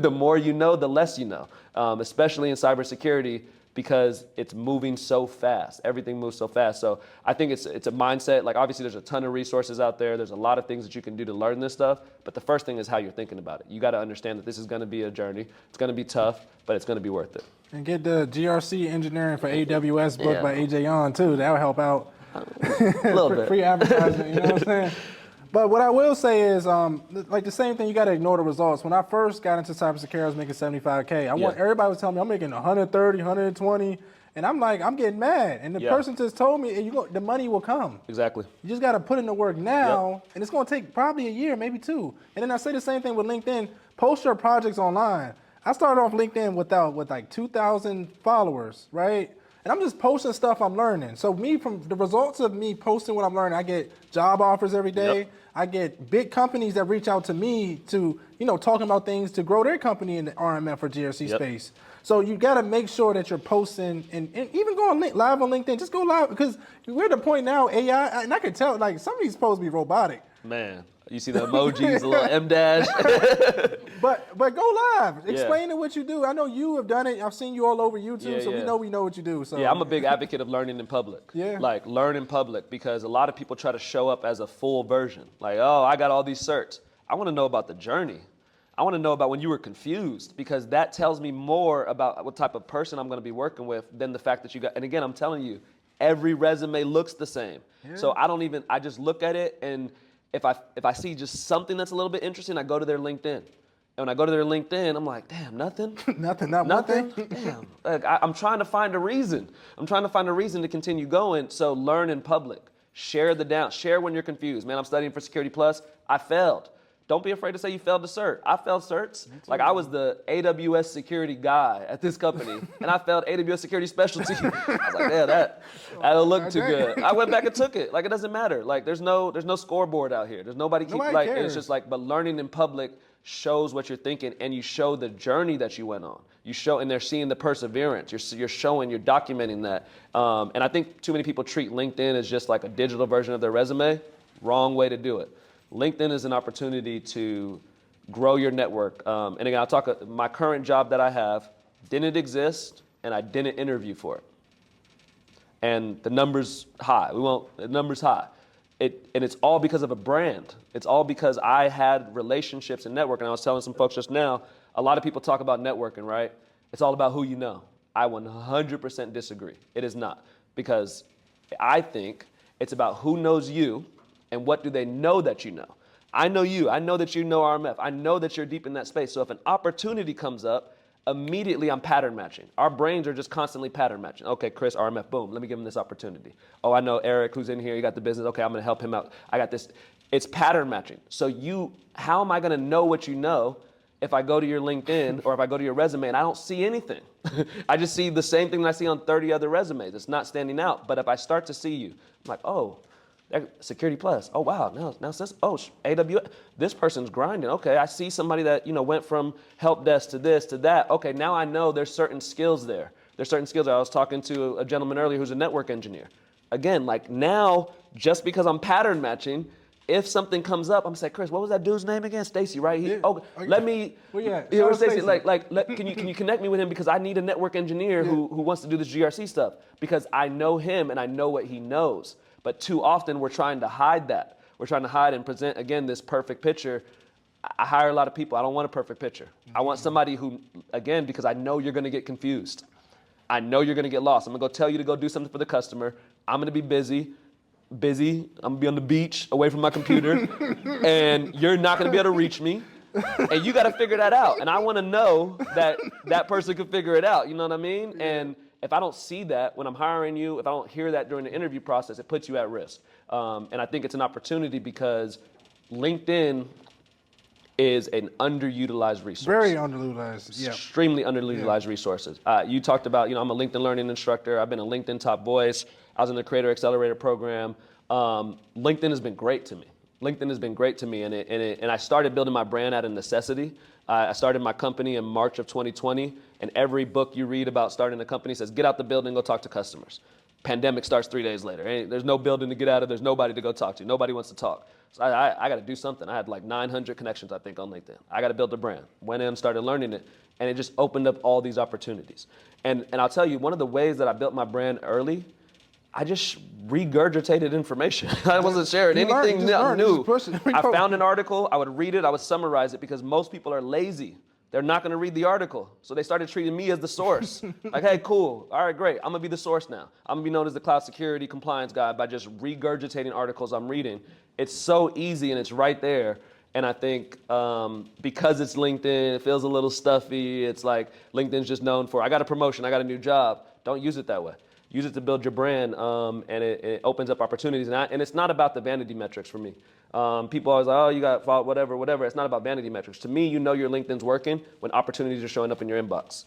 The more you know, the less you know, especially in cybersecurity, because it's moving so fast. Everything moves so fast. So I think it's a mindset. Like, obviously there's a ton of resources out there. There's a lot of things that you can do to learn this stuff. But the first thing is how you're thinking about it. You got to understand that this is going to be a journey. It's going to be tough, but it's going to be worth it. And get the GRC Engineering for AWS book by AJ Yon too. That'll help out. A little bit. Free advertisement, you know what I'm saying? But what I will say is, like the same thing, you got to ignore the results. When I first got into cybersecurity, I was making 75K. Everybody was telling me I'm making 130, 120, and I'm like, I'm getting mad. And the person just told me, the money will come. Exactly. You just got to put in the work now, and it's going to take probably a year, maybe 2. And then I say the same thing with LinkedIn. Post your projects online. I started off LinkedIn with like 2,000 followers, right? And I'm just posting stuff I'm learning. So from the results of me posting what I'm learning, I get job offers every day. Yep. I get big companies that reach out to me to, talking about things to grow their company in the RMF or GRC space. So you got to make sure that you're posting and even going live on LinkedIn. Just go live, because we're at the point now, AI, and I can tell, like, some of these posts be robotic. Man, you see the emojis, the little M dash. But go live. Explain what you do. I know you have done it. I've seen you all over YouTube, so we know what you do. So yeah, I'm a big advocate of learning in public. Yeah. Like, learn in public, because a lot of people try to show up as a full version. Like, oh, I got all these certs. I want to know about the journey. I want to know about when you were confused, because that tells me more about what type of person I'm going to be working with than the fact that you got. And again, I'm telling you, every resume looks the same. Yeah. So I just look at it, and if I see just something that's a little bit interesting, I go to their LinkedIn. And when I go to their LinkedIn, I'm like, damn, nothing? Nothing. Damn. Like, I'm trying to find a reason. I'm trying to find a reason to continue going. So learn in public. Share share when you're confused. Man, I'm studying for Security Plus. I failed. Don't be afraid to say you failed the cert. I failed certs. Like, I was the AWS security guy at this company, and I failed AWS security specialty. I was like, yeah, that don't look too good. I went back and took it. Like, it doesn't matter. Like, there's no scoreboard out here. There's nobody cares. It's just like, but learning in public shows what you're thinking, and you show the journey that you went on. You show, and they're seeing the perseverance. You're showing, you're documenting that. And I think too many people treat LinkedIn as just like a digital version of their resume. Wrong way to do it. LinkedIn is an opportunity to grow your network. And again, I'll talk, my current job that I have didn't exist, and I didn't interview for it. And the number's high. The number's high. And it's all because of a brand. It's all because I had relationships and network. And I was telling some folks just now, a lot of people talk about networking, right? It's all about who you know. I 100% disagree. It is not. Because I think it's about who knows you and what do they know that you know. I know you. I know that you know RMF. I know that you're deep in that space. So if an opportunity comes up, immediately I'm pattern matching. Our brains are just constantly pattern matching. Okay, Chris, RMF, boom, let me give him this opportunity. Oh, I know Eric who's in here, you got the business. Okay, I'm gonna help him out. I got this. It's pattern matching. So how am I gonna know what you know if I go to your LinkedIn or if I go to your resume and I don't see anything? I just see the same thing that I see on 30 other resumes. It's not standing out. But if I start to see you, I'm like, oh, Security Plus. Oh, wow. Now since, AWS, this person's grinding. Okay, I see somebody that, went from help desk to this to that. Okay, now I know there's certain skills there. There's certain skills. I was talking to a gentleman earlier who's a network engineer. Again, like, now, just because I'm pattern matching, if something comes up, I'm gonna say, Chris, what was that dude's name again? Stacy, right? Let me. Well, yeah. Stacy, can you connect me with him, because I need a network engineer who wants to do this GRC stuff, because I know him and I know what he knows. But too often we're trying to hide that. We're trying to hide and present, again, this perfect picture. I hire a lot of people. I don't want a perfect picture. I want somebody who, again, because I know you're gonna get confused. I know you're gonna get lost. I'm gonna go tell you to go do something for the customer. I'm gonna be busy. I'm gonna be on the beach away from my computer, and you're not gonna be able to reach me. And you gotta figure that out. And I wanna know that that person can figure it out, you know what I mean? Yeah. And if I don't see that when I'm hiring you, if I don't hear that during the interview process, it puts you at risk. And I think it's an opportunity, because LinkedIn is an underutilized resource. Very underutilized, yeah. Extremely underutilized resources. You talked about, I'm a LinkedIn learning instructor. I've been a LinkedIn top voice. I was in the Creator Accelerator program. LinkedIn has been great to me. And I started building my brand out of necessity. I started my company in March of 2020, and every book you read about starting a company says, get out the building, go talk to customers. Pandemic starts 3 days later. There's no building to get out of. There's nobody to go talk to. Nobody wants to talk. So I got to do something. I had like 900 connections, I think, on LinkedIn. I got to build a brand. Went in, started learning it, and it just opened up all these opportunities. And I'll tell you, one of the ways that I built my brand early, I just regurgitated information. I wasn't sharing anything new. I found an article, I would read it, I would summarize it, because most people are lazy. They're not gonna read the article. So they started treating me as the source. Like, hey, cool, all right, great. I'm gonna be the source now. I'm gonna be known as the cloud security compliance guy by just regurgitating articles I'm reading. It's so easy and it's right there. And I think because it's LinkedIn, it feels a little stuffy. It's like LinkedIn's just known for, I got a promotion, I got a new job. Don't use it that way. Use it to build your brand, and it opens up opportunities. And it's not about the vanity metrics for me. People always like, oh, you got whatever. It's not about vanity metrics. To me, you know your LinkedIn's working when opportunities are showing up in your inbox,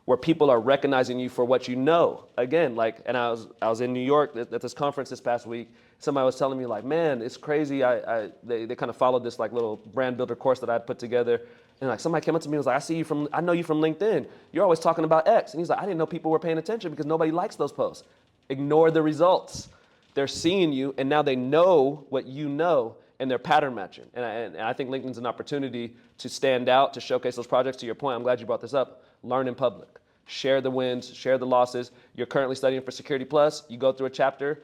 where people are recognizing you for what you know. Again, like, and I was in New York at this conference this past week. Somebody was telling me like, man, it's crazy. They kind of followed this like little brand builder course that I'd put together. And like somebody came up to me and was like, I know you from LinkedIn. You're always talking about X. And he's like, I didn't know people were paying attention because nobody likes those posts. Ignore the results. They're seeing you and now they know what you know and they're pattern matching. And I think LinkedIn's an opportunity to stand out, to showcase those projects. To your point, I'm glad you brought this up. Learn in public. Share the wins, share the losses. You're currently studying for Security Plus. You go through a chapter,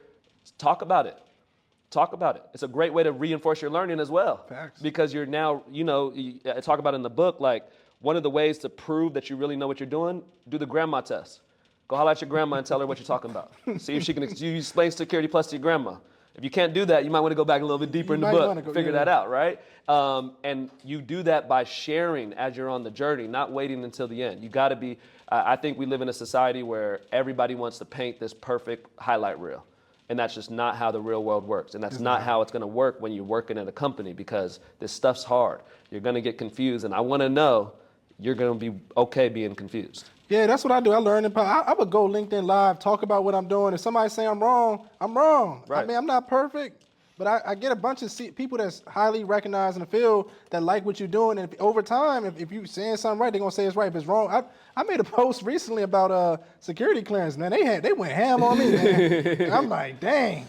talk about it. Talk about it. It's a great way to reinforce your learning as well. Facts. Because you're now, I talk about in the book, like one of the ways to prove that you really know what you're doing, do the grandma test. Go holler at your grandma and tell her what you're talking about. See if she can you explain Security Plus to your grandma. If you can't do that, you might want to go back a little bit deeper in the book, figure that out, right? And you do that by sharing as you're on the journey, not waiting until the end. You got to be, I think we live in a society where everybody wants to paint this perfect highlight reel. And that's just not how the real world works. And that's not how it's going to work when you're working at a company, because this stuff's hard. You're going to get confused. And I want to know you're going to be okay being confused. Yeah, that's what I do. I learn. I would go LinkedIn Live, talk about what I'm doing. If somebody say I'm wrong, I'm wrong. Right. I mean, I'm not perfect, but I get a bunch of people that's highly recognized in the field that like what you're doing. And over time, if you're saying something right, they're going to say it's right. If it's wrong, I made a post recently about security clearance. Man, they went ham on me, man. I'm like, dang.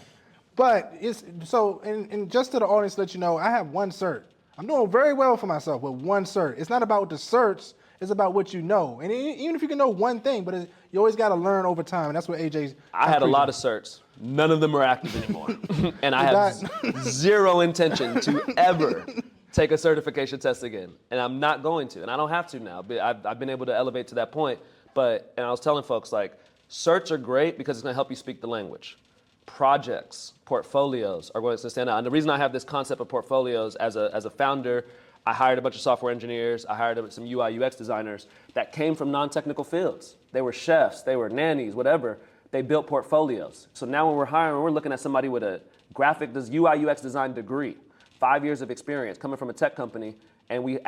But it's so, and just to the audience to let you know, I have one cert. I'm doing very well for myself with one cert. It's not about the certs. It's about what you know. And even if you can know one thing, but you always got to learn over time. And that's what AJ's. I had a lot of certs. None of them are active anymore. And I have zero intention to ever take a certification test again. And I'm not going to. And I don't have to now. I've been able to elevate to that point. And I was telling folks, like, certs are great because it's going to help you speak the language. Projects, portfolios are going to stand out. And the reason I have this concept of portfolios as a founder, I hired a bunch of software engineers. I hired some UI UX designers that came from non-technical fields. They were chefs, they were nannies, whatever. They built portfolios. So now when we're hiring, we're looking at somebody with a UI UX design degree, 5 years of experience coming from a tech company. And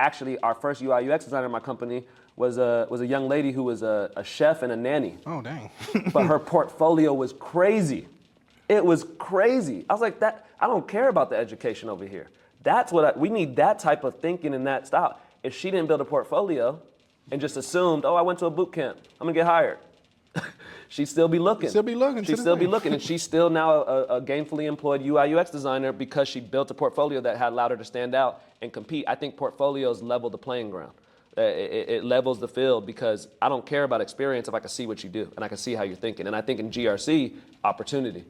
our first UI UX designer in my company was a young lady who was a chef and a nanny. Oh, dang. But her portfolio was crazy. It was crazy. I was like, I don't care about the education over here. That's we need that type of thinking and that style. If she didn't build a portfolio and just assumed, I went to a boot camp, I'm gonna get hired. She'd still be looking. She'd still be looking. And she's still now a gainfully employed UI UX designer because she built a portfolio that had allowed her to stand out and compete. I think portfolios level the playing ground. It levels the field because I don't care about experience if I can see what you do and I can see how you're thinking. And I think in GRC, opportunity.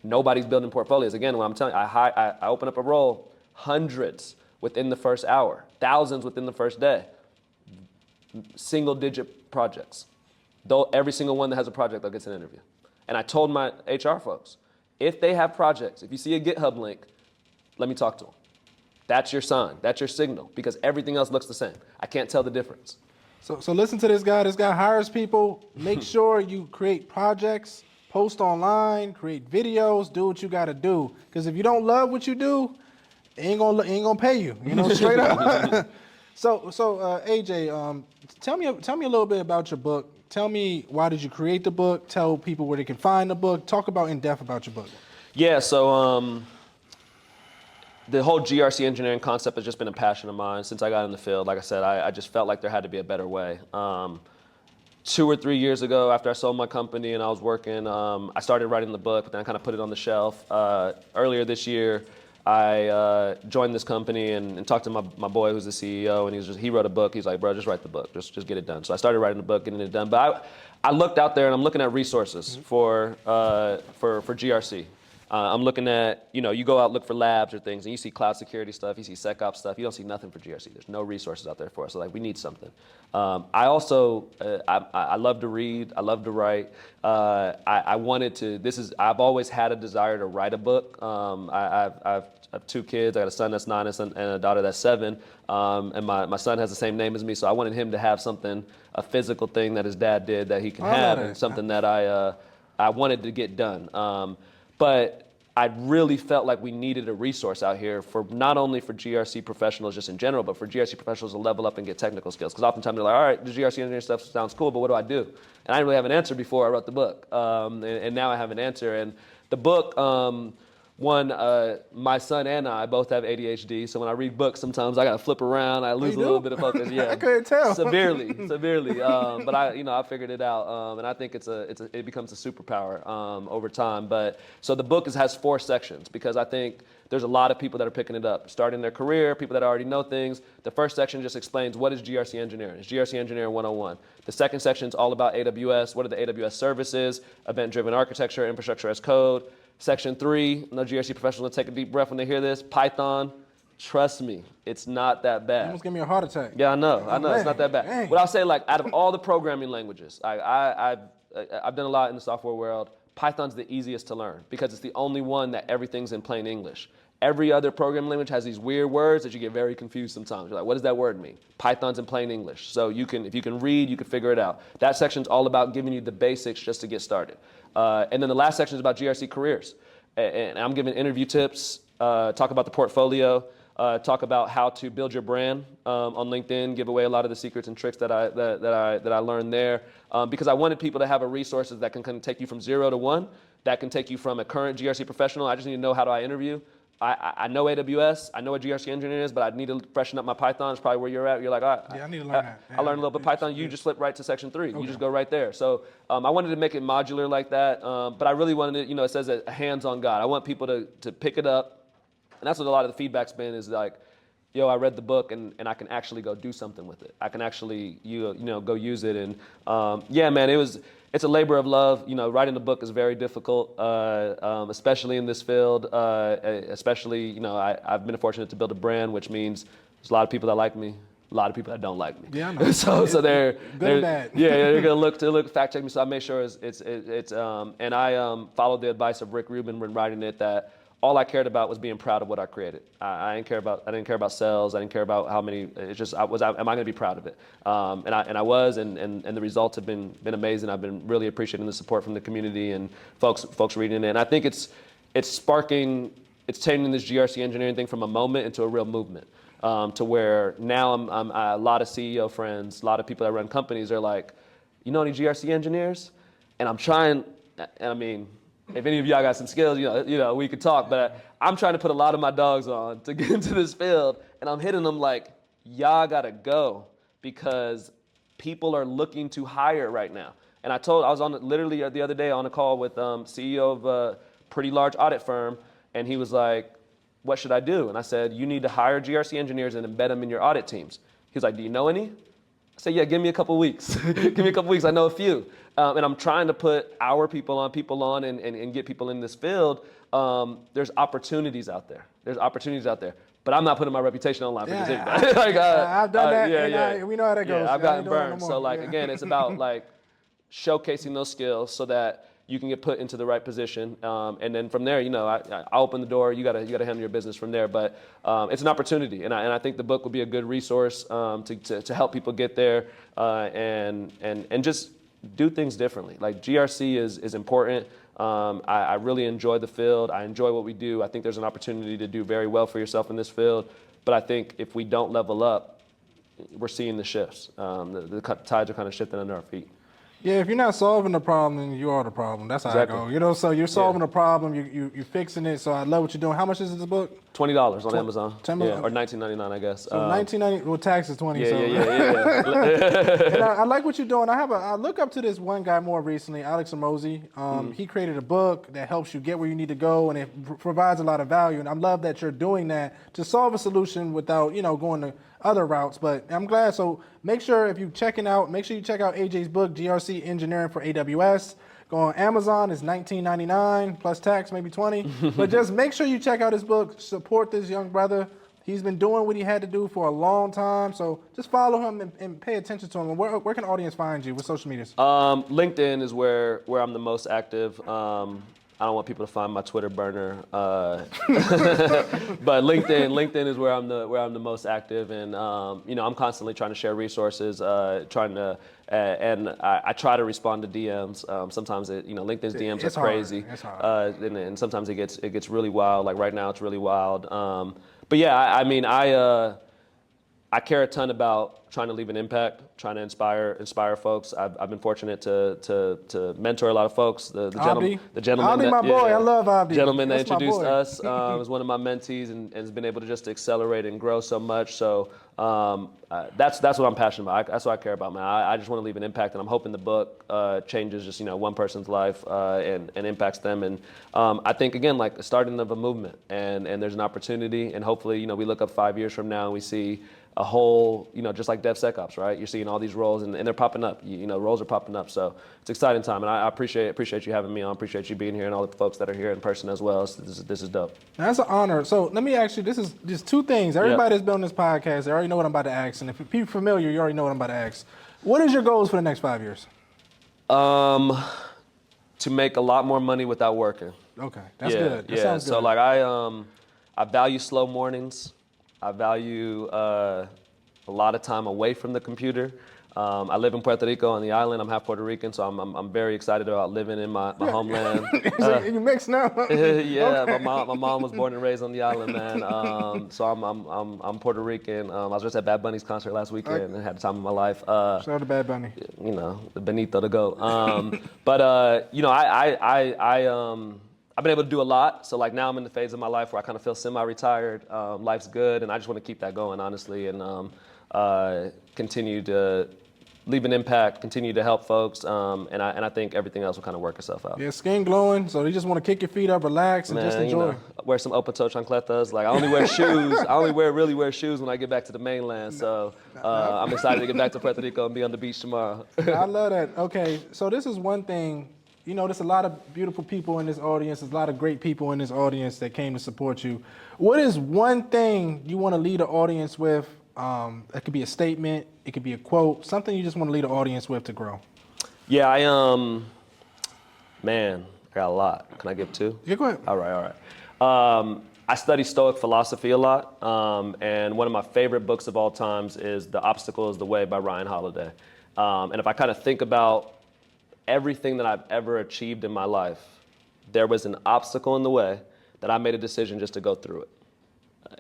Nobody's building portfolios. Again, when I'm telling you, I open up a role, hundreds within the first hour, thousands within the first day, single-digit projects. Though every single one that has a project, they'll get an interview. And I told my HR folks, if they have projects, if you see a GitHub link, let me talk to them. That's your sign. That's your signal, because everything else looks the same. I can't tell the difference. So listen to this guy. This guy hires people. Make sure you create projects, post online, create videos, do what you got to do. Because if you don't love what you do, it ain't gonna pay you. Straight up. So AJ, tell me a little bit about your book. Tell me, why did you create the book? Tell people where they can find the book. Talk about in depth about your book. Yeah. So the whole GRC engineering concept has just been a passion of mine since I got in the field. Like I said, I just felt like there had to be a better way. 2 or 3 years ago, after I sold my company and I was working, I started writing the book, but then I kind of put it on the shelf. Earlier this year, I joined this company and talked to my boy who's the CEO, and he wrote a book. He's like, bro, just write the book, just get it done. So I started writing the book, getting it done. But I looked out there and I'm looking at resources for GRC. I'm looking at, you go out, look for labs or things, and you see cloud security stuff, you see SecOps stuff, you don't see nothing for GRC. There's no resources out there for us. So we need something. I also, I love to read, I love to write. I wanted to, I've always had a desire to write a book. I have 2 kids. I got a son that's 9 and a daughter that's 7. And my son has the same name as me, so I wanted him to have something, a physical thing that his dad did that he can have, and something that I wanted to get done. But I really felt like we needed a resource out here for not only for GRC professionals just in general, but for GRC professionals to level up and get technical skills. Because oftentimes they're like, all right, the GRC engineering stuff sounds cool, but what do I do? And I didn't really have an answer before I wrote the book. And now I have an answer. And the book, my son and I both have ADHD, so when I read books, sometimes I gotta flip around. I lose a little bit of focus. Yeah, I couldn't tell. Severely. But I figured it out, and I think it becomes a superpower over time. But so the book has 4 sections because I think there's a lot of people that are picking it up, starting their career, people that already know things. The first section just explains what is GRC engineering. It's GRC engineering 101. The second section is all about AWS. What are the AWS services? Event-driven architecture, infrastructure as code. Section 3, no GRC professionals will take a deep breath when they hear this. Python, trust me, it's not that bad. You almost gave me a heart attack. Yeah, I know, it's not that bad. Dang. But I'll say, out of all the programming languages, I've done a lot in the software world. Python's the easiest to learn because it's the only one that everything's in plain English. Every other programming language has these weird words that you get very confused sometimes. You're like, what does that word mean? Python's in plain English. So if you can read, you can figure it out. That section's all about giving you the basics just to get started. And then the last section is about GRC careers. And I'm giving interview tips, talk about the portfolio, talk about how to build your brand on LinkedIn, give away a lot of the secrets and tricks that I learned there. Because I wanted people to have a resources that can kind of take you from 0 to 1, that can take you from a current GRC professional. I just need to know how do I interview. I know AWS, I know what GRC engineer is, but I need to freshen up my Python. It's probably where you're at. You're like, all right, yeah, I need to learn that. I learned a little bit of Python. You just flip right to section 3. Okay. You just go right there. So I wanted to make it modular like that, but I really wanted it, it says a hands on God. I want people to pick it up, and that's what a lot of the feedback's been is like, yo, I read the book and I can actually go do something with it. I can actually, go use it. And yeah, man, it's a labor of love. Writing a book is very difficult, especially in this field. Especially, I've been fortunate to build a brand, which means there's a lot of people that like me, a lot of people that don't like me. Yeah, I know. so they're good and bad. Yeah, they're gonna look fact check me. So I make sure it's and I followed the advice of Rick Rubin when writing it that all I cared about was being proud of what I created. I didn't care about sales. I didn't care about how many. It's just am I going to be proud of it? And I was, and the results have been amazing. I've been really appreciating the support from the community and folks reading it. And I think it's changing this GRC engineering thing from a moment into a real movement. To where now I'm a lot of CEO friends, a lot of people that run companies are like, you know any GRC engineers? And I'm trying, and I mean, if any of y'all got some skills, we could talk, but I'm trying to put a lot of my dogs on to get into this field, and I'm hitting them like, y'all gotta go because people are looking to hire right now. And I was on literally the other day on a call with CEO of a pretty large audit firm, and he was like, what should I do? And I said, you need to hire GRC engineers and embed them in your audit teams. He was like, do you know any? I said, yeah, give me a couple weeks. Give me a couple weeks, I know a few. And I'm trying to put our people on and get people in this field. There's opportunities out there. But I'm not putting my reputation on line for this anybody. I've done that, we know how that goes. Yeah, I've gotten burned. No so again, it's about showcasing those skills so that you can get put into the right position, and then from there, I open the door. You gotta handle your business from there. But it's an opportunity, and I think the book will be a good resource to help people get there and just do things differently. Like GRC is important. I really enjoy the field. I enjoy what we do. I think there's an opportunity to do very well for yourself in this field. But I think if we don't level up, we're seeing the shifts. The tides are kind of shifting under our feet. Yeah, if you're not solving the problem, then you are the problem. That's how I go. So you're solving a problem, you're fixing it. So I love what you're doing. How much is this book? $20 on Amazon. $10. Yeah, or $19.99, I guess. So 1990, well, tax is 20. Yeah, so. yeah. And I like what you're doing. I look up to this one guy more recently, Alex Amosi. He created a book that helps you get where you need to go, and it provides a lot of value. And I love that you're doing that to solve a solution without, going to other routes. But I'm glad. So make sure if you're checking out, make sure you check out AJ's book, GRC Engineering for AWS. Go on Amazon, it's $19.99 plus tax, maybe $20. But just make sure you check out his book. Support this young brother. He's been doing what he had to do for a long time. So just follow him and pay attention to him. And where can the audience find you with social medias? LinkedIn is where I'm the most active. I don't want people to find my Twitter burner, but LinkedIn is where I'm the most active, and I'm constantly trying to share resources, and I try to respond to DMs. Sometimes LinkedIn's DMs are crazy, it's hard. And sometimes it gets really wild. Like right now, it's really wild. But yeah, I care a ton about trying to leave an impact, trying to inspire folks. I've been fortunate to mentor a lot of folks. The gentleman, Abdi, my boy, I love Abdi. Gentleman that That's my introduced boy. us was one of my mentees and has been able to just accelerate and grow so much. So that's what I'm passionate about. That's what I care about, man. I just want to leave an impact, and I'm hoping the book changes just one person's life and impacts them. And I think again, like the starting of a movement, and there's an opportunity, and hopefully we look up 5 years from now and we see a whole, just like DevSecOps, right? You're seeing all these roles and they're popping up. Roles are popping up. So it's an exciting time, and I appreciate you having me on. Appreciate you being here, and all the folks that are here in person as well. So this is dope. That's an honor. So let me ask you, this is just two things. Everybody that's been on this podcast, they already know what I'm about to ask. And if you're familiar, you already know what I'm about to ask. What is your goals for the next 5 years? To make a lot more money without working. Okay, that's good. That sounds good. So like I value slow mornings. I value a lot of time away from the computer. I live in Puerto Rico on the island. I'm half Puerto Rican, so I'm very excited about living in my homeland. You mix now? Yeah, Okay. my mom was born and raised on the island, man. So I'm Puerto Rican. I was just at Bad Bunny's concert last weekend and had the time of my life. Shout out to Bad Bunny. The Benito to go. I've been able to do a lot. So like now I'm in the phase of my life where I kind of feel semi-retired. Life's good, and I just want to keep that going, honestly, and continue to leave an impact, continue to help folks, and I think everything else will kind of work itself out. Yeah, skin glowing, so you just want to kick your feet up, relax, and just enjoy. Wear some open-toe chancletas. Like I only wear shoes. I only really wear shoes when I get back to the mainland. So I'm excited to get back to Puerto Rico and be on the beach tomorrow. I love that. Okay, so this is one thing. There's a lot of beautiful people in this audience. There's a lot of great people in this audience that came to support you. What is one thing you want to lead the audience with? It could be a statement. It could be a quote. Something you just want to lead the audience with to grow. Yeah, I got a lot. Can I give two? Yeah, go ahead. All right. I study Stoic philosophy a lot, and one of my favorite books of all times is The Obstacle is the Way by Ryan Holiday. And if I kind of think about everything that I've ever achieved in my life, there was an obstacle in the way that I made a decision just to go through it.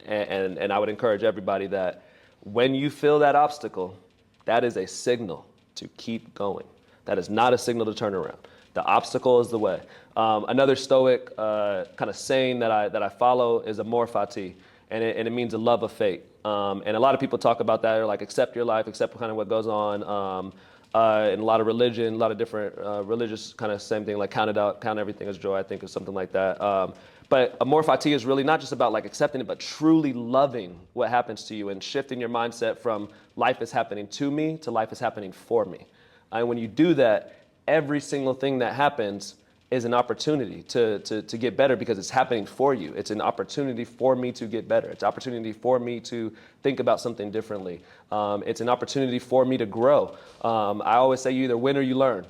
And I would encourage everybody that when you feel that obstacle, that is a signal to keep going. That is not a signal to turn around. The obstacle is the way. Another Stoic kind of saying that I follow is amor fati, and it means a love of fate. And a lot of people talk about that, or like accept your life, accept kind of what goes on. In a lot of religion, a lot of different religious kind of same thing, like count everything as joy, I think is something like that. But amor fati is really not just about like accepting it, but truly loving what happens to you and shifting your mindset from life is happening to me to life is happening for me. And when you do that, every single thing that happens is an opportunity to get better because it's happening for you. It's an opportunity for me to get better. It's an opportunity for me to think about something differently. It's an opportunity for me to grow. I always say you either win or you learn.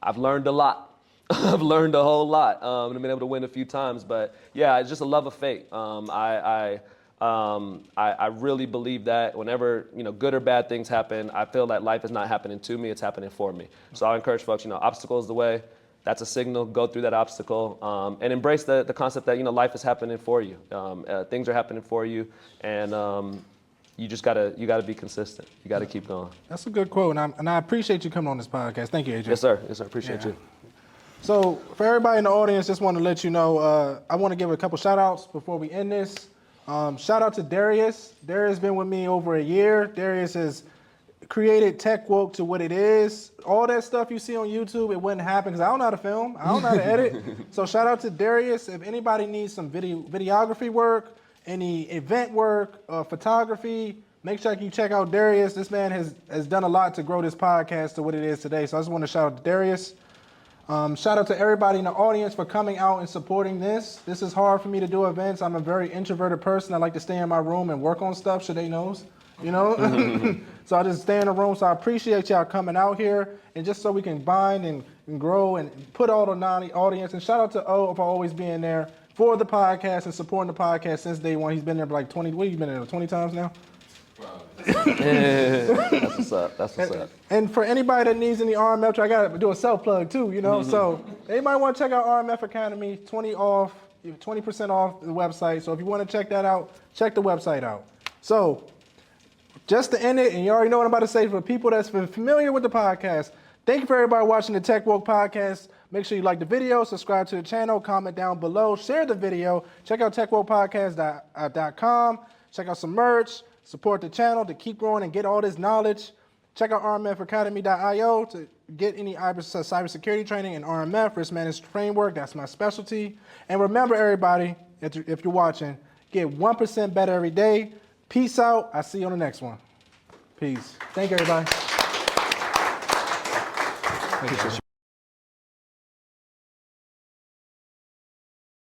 I've learned a lot. I've learned a whole lot. I've been able to win a few times, but yeah, it's just a love of fate. I really believe that whenever good or bad things happen, I feel that life is not happening to me, it's happening for me. So I encourage folks, obstacle is the way. That's a signal. Go through that obstacle and embrace the concept that life is happening for you. Things are happening for you, and you just gotta be consistent. You gotta keep going. That's a good quote, and I appreciate you coming on this podcast. Thank you, AJ. Yes, sir. Appreciate you. So for everybody in the audience, just want to let you know, I want to give a couple shout outs before we end this. Shout out to Darius. Darius has been with me over a year. Darius has created Tech Woke to what it is. All that stuff you see on YouTube, it wouldn't happen because I don't know how to film. I don't know how to edit. So shout out to Darius. If anybody needs some videography work, any event work, photography, make sure you check out Darius. This man has done a lot to grow this podcast to what it is today. So I just want to shout out to Darius. Shout out to everybody in the audience for coming out and supporting this. This is hard for me to do events. I'm a very introverted person. I like to stay in my room and work on stuff, Shade knows, you know? So I just stay in the room. So I appreciate y'all coming out here, and just so we can bind and grow and put all the audience. And shout out to O for always being there for the podcast and supporting the podcast since day one. He's been there for like 20, what, you've been there 20 times now? Yeah, that's what's up. That's what's up. And for anybody that needs any RMF, I gotta do a self plug too, you know. So anybody want to check out RMF Academy, 20% off the website. So if you want to check that out, check the website out. So just to end it, and you already know what I'm about to say, for people that's been familiar with the podcast, thank you for everybody watching the Tech Woke podcast. Make sure you like the video, subscribe to the channel, comment down below, share the video. Check out techwokepodcast.com. Check out some merch. Support the channel to keep growing and get all this knowledge. Check out rmfacademy.io to get any cybersecurity training in RMF, risk management framework. That's my specialty. And remember, everybody, if you're watching, get 1% better every day. Peace out. I'll see you on the next one. Peace. Thank you, everybody.